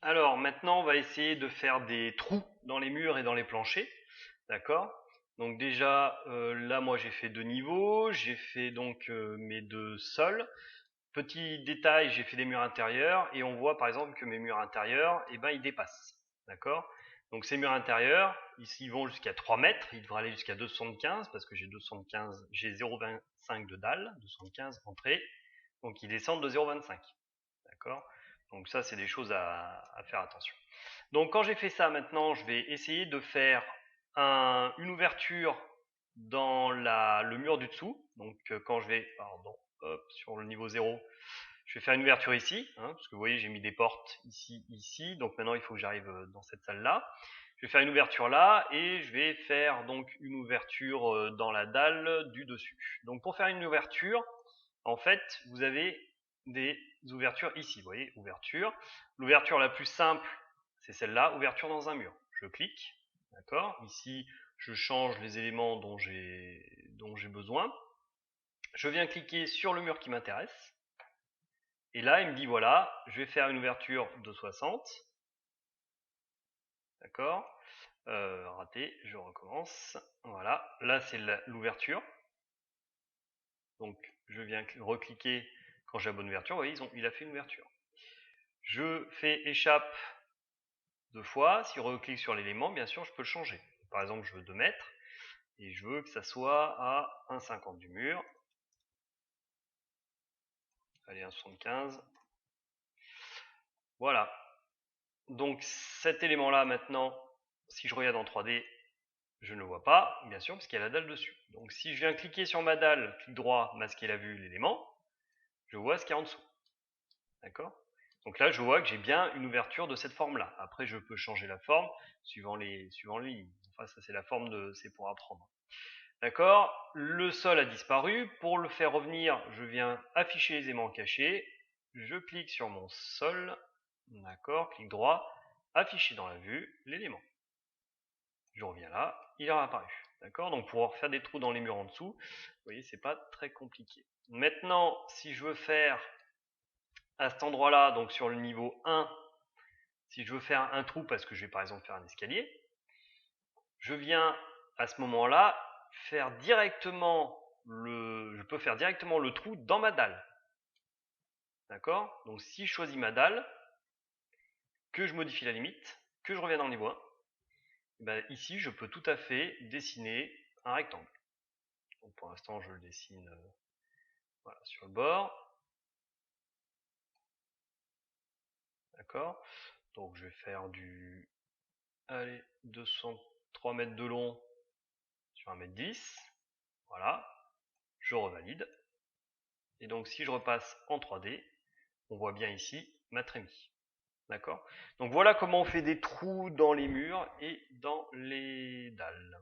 Alors maintenant, on va essayer de faire des trous dans les murs et dans les planchers. D'accord? Donc déjà, là, moi, j'ai fait 2 niveaux. J'ai fait donc mes 2 sols. Petit détail, j'ai fait des murs intérieurs et on voit par exemple que mes murs intérieurs, eh ben, ils dépassent. D'accord? Donc ces murs intérieurs, ici, ils vont jusqu'à 3 mètres. Ils devraient aller jusqu'à 2,75 parce que j'ai 2,75, j'ai 0,25 de dalle, 2,75 entrée. Donc ils descendent de 0,25. D'accord? Donc ça, c'est des choses à faire attention. Donc quand j'ai fait ça, maintenant, je vais essayer de faire une ouverture dans le mur du dessous. Donc quand je vais, pardon, hop, sur le niveau 0, je vais faire une ouverture ici, parce que vous voyez, j'ai mis des portes ici, ici. Donc maintenant, il faut que j'arrive dans cette salle-là. Je vais faire une ouverture là et je vais faire donc une ouverture dans la dalle du dessus. Donc pour faire une ouverture, en fait, vous avez des ouvertures ici. Vous voyez, ouverture. L'ouverture la plus simple, c'est celle-là, ouverture dans un mur. Je clique, d'accord. Ici, je change les éléments dont j'ai besoin. Je viens cliquer sur le mur qui m'intéresse. Et là, il me dit, voilà, je vais faire une ouverture de 60. D'accord. Raté, je recommence. Voilà, là, c'est l'ouverture. Donc, je viens recliquer quand j'ai la bonne ouverture. Vous voyez, il a fait une ouverture. Je fais échappe 2 fois. Si je reclique sur l'élément, bien sûr, je peux le changer. Par exemple, je veux 2 mètres et je veux que ça soit à 1,50 du mur. Allez, 1,75. Voilà. Donc cet élément-là, maintenant, si je regarde en 3D, je ne le vois pas, bien sûr, parce qu'il y a la dalle dessus. Donc si je viens cliquer sur ma dalle, clic droit, masquer la vue, l'élément, je vois ce qu'il y a en dessous. D'accord? Donc là, je vois que j'ai bien une ouverture de cette forme-là. Après, je peux changer la forme suivant les lignes. Enfin, ça, c'est la forme c'est pour apprendre. D'accord? Le sol a disparu. Pour le faire revenir, je viens afficher les aimants cachés. Je clique sur mon sol. D'accord? Clic droit. Afficher dans la vue l'élément. Je reviens là. Il a apparu. D'accord? Donc, pour faire des trous dans les murs en dessous, vous voyez, c'est pas très compliqué. Maintenant, si je veux faire à cet endroit-là, donc sur le niveau 1, si je veux faire un trou parce que je vais par exemple faire un escalier, je viens à ce moment-là faire directement je peux faire directement le trou dans ma dalle. D'accord? Donc si je choisis ma dalle, que je modifie la limite, que je reviens dans le niveau 1, ben ici je peux tout à fait dessiner un rectangle. Donc pour l'instant je le dessine voilà, sur le bord. D'accord? Donc je vais faire du 203 mètres de long sur 1,10 m. Voilà, je revalide. Et donc si je repasse en 3D, on voit bien ici ma trémie. D'accord? Donc voilà comment on fait des trous dans les murs et dans les dalles.